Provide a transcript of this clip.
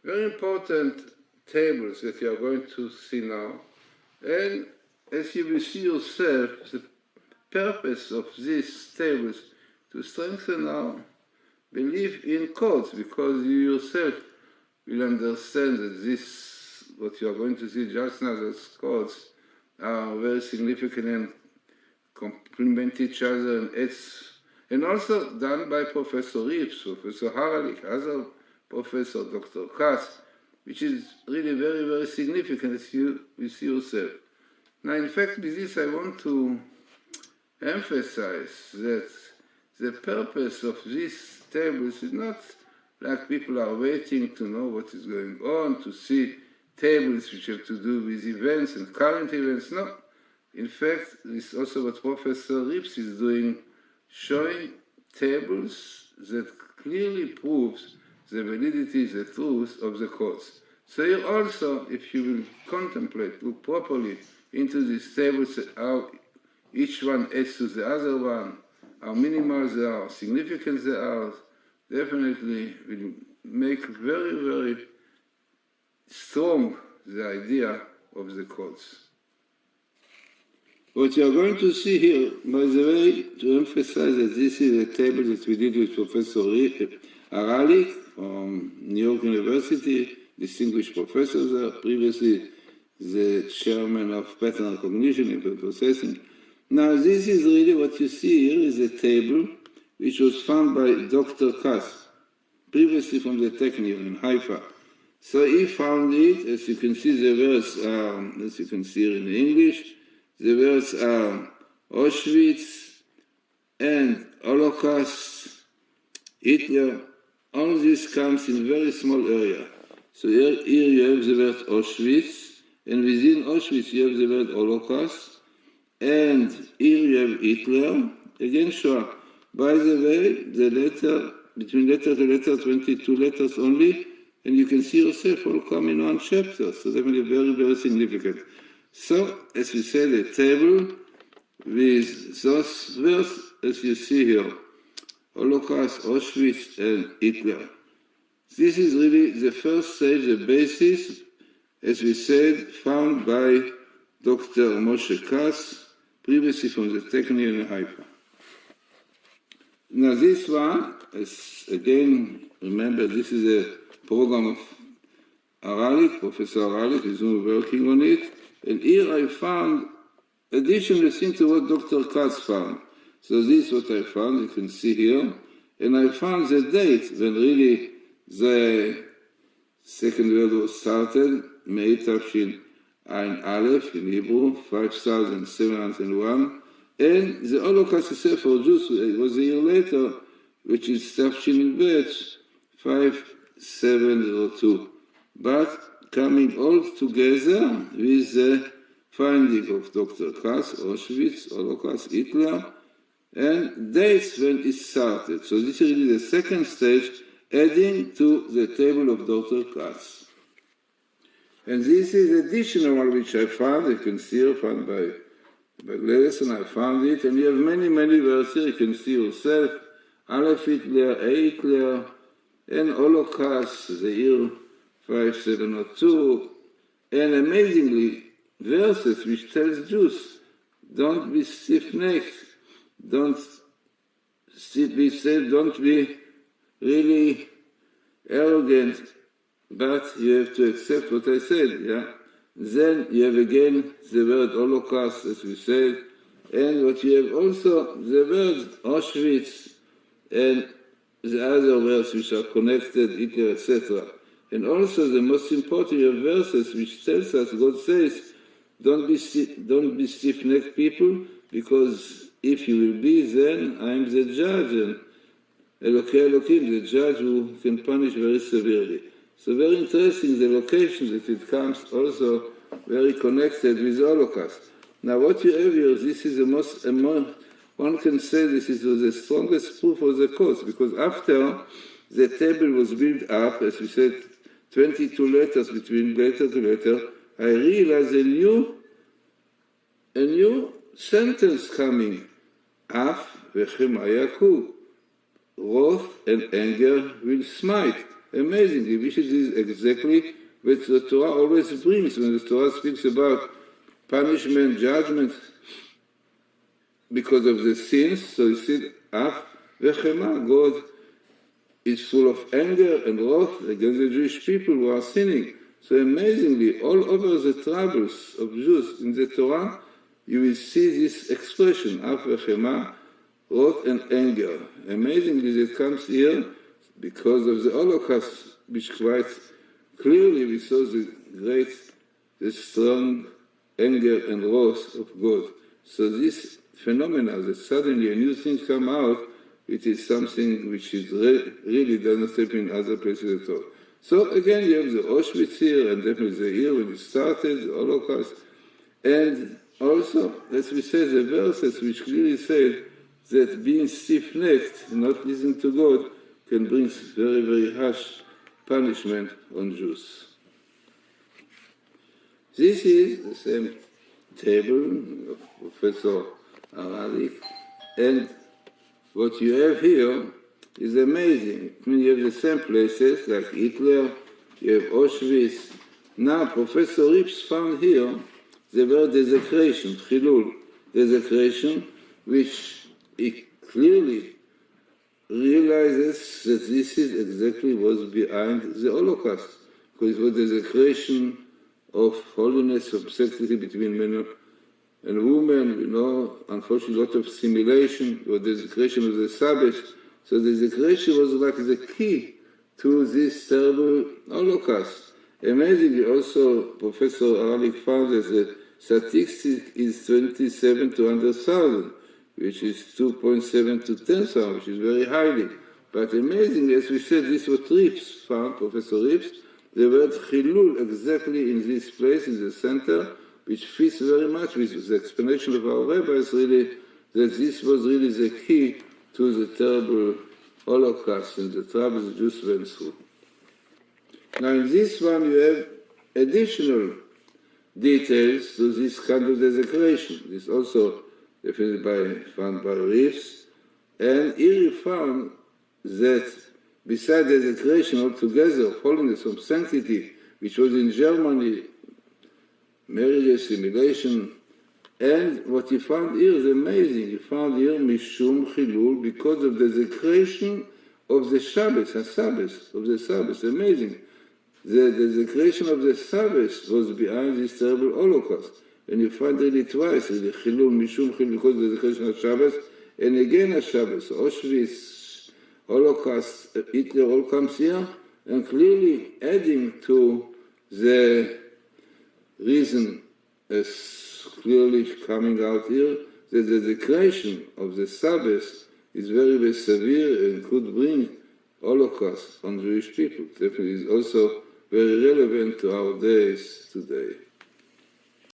very important tables that you are going to see now. And as you will see yourself, the purpose of these tables to strengthen our belief in codes, because you yourself will understand that this, what you are going to see just now, those codes, are very significant and complement each other, and also done by Professor Rips, Professor Haralik, other Professor Dr. Kass, which is really very, very significant as you will see yourself. Now, in fact, with this I want to emphasize that the purpose of these tables is not like people are waiting to know what is going on, to see tables which have to do with events and current events. No. In fact, this is also what Professor Rips is doing, showing tables that clearly proves the validity, the truth of the codes. So here also, if you will contemplate, look properly into these tables, how each one adds to the other one, how minimal they are, how significant they are, definitely will make very, very strong the idea of the codes. What you are going to see here, by the way, to emphasize that this is a table that we did with Professor Haralik from New York University, distinguished professor there, previously the chairman of pattern recognition and pattern processing. Now this is really what you see here is a table which was found by Dr. Kass, previously from the Technion in Haifa. So he found it, as you can see the words are, as you can see here in English, the words are Auschwitz and Holocaust, Hitler. All this comes in a very small area. So here you have the word Auschwitz, and within Auschwitz you have the word Holocaust, and here you have Hitler, again Shoah. By the way, the letter, between letter to letter, 22 letters only, and you can see yourself all come in one chapter, so definitely very, very significant. So, as we said, a table with those words, as you see here, Holocaust, Auschwitz, and Hitler. This is really the first stage, the basis, as we said, found by Dr. Moshe Kass, previously from the Technion in Haifa. Now this one, as again, remember this is a program of Haralik, Professor Haralik is working on it, and here I found additional things to what Dr. Kass found. So this is what I found, you can see here, and I found the date when really the Second World War started, May Tafshin Ayin Aleph in Hebrew, 5701, and the Holocaust itself for Jews was a year later, which is Tafshin Bet 5702. But coming all together with the finding of Dr. Kass, Auschwitz, Holocaust, Hitler, and dates when it started. So this is really the second stage, adding to the table of Dr. Kass. And this is additional one which I found, you can see here, found by Glazerson, I found it, and you have many, many verses here, you can see yourself, Aleph Hitler, Hitler, and Holocaust, the year 5702, and amazingly, verses which tells Jews, don't be stiff-necked, don't be safe, don't be really arrogant, but you have to accept what I said, yeah? Then you have again the word Holocaust, as we said, and what you have also, the word Auschwitz, and the other words which are connected, Hitler, etc. And also the most important verses which tells us, God says, don't be stiff-necked people, because if you will be, then I am the judge, and Elokei Elokim, the judge who can punish very severely. So very interesting, the location that it comes also very connected with the Holocaust. Now what you have here, this is the most, one can say this is the strongest proof of the cause, because after the table was built up, as we said, 22 letters between letter to letter, I realized a new sentence coming. Af v'chem ayaku, wrath and anger will smite. amazingly, which is exactly what the Torah always brings when the Torah speaks about punishment, judgment, because of the sins. So it said, Af v'chema, God is full of anger and wrath against the Jewish people who are sinning. So amazingly, all over the troubles of Jews in the Torah, you will see this expression, Af v'chema, wrath and anger. Amazingly, that comes here because of the Holocaust, which quite clearly we saw the strong anger and wrath of God. So this phenomena that suddenly a new thing come out, it is something which is really does not happen in other places at all. So again, you have the Auschwitz here, and definitely the year when it started, the Holocaust, and also, as we say, the verses which clearly say that being stiff-necked, not listening to God, can bring very, very harsh punishment on Jews. This is the same table of Professor Aralik, and what you have here is amazing. I mean, you have the same places like Hitler, you have Auschwitz. Now, Professor Rips found here the word desecration, chilul, desecration, which he clearly realizes that this is exactly what's behind the Holocaust, because it was desecration of holiness, of sanctity between men and women, unfortunately a lot of simulation, or desecration of the Sabbath. So the desecration was like the key to this terrible Holocaust. Amazingly, also, Professor Aralik found that the statistic is 27 to 100,000, which is 2.7 to 10,000, which is very highly. But amazingly, as we said, this was Rips found, Professor Rips, the word chilul exactly in this place, in the center, which fits very much with the explanation of our rabbis, really, that this was really the key to the terrible Holocaust and the troubles the Jews went through. Now in this one you have additional details to this kind of desecration. This also definitely found by Rips, and here he found that besides desecration altogether of holiness, of sanctity, which was in Germany, marriage assimilation, and what he found here is amazing. He found here Mishum Chilul because of the desecration of the Sabbath, of the Sabbath. Amazing. The desecration of the Sabbath was behind this terrible Holocaust. And you find really twice, the Chilul, Mishum Chilul, because of the desecration of Sabbath, and again a Sabbath. Auschwitz, Holocaust, Hitler all comes here, and clearly adding to the reason as clearly coming out here that the desecration of the Sabbath is very, very severe and could bring Holocaust on Jewish people. Definitely is also very relevant to our days today.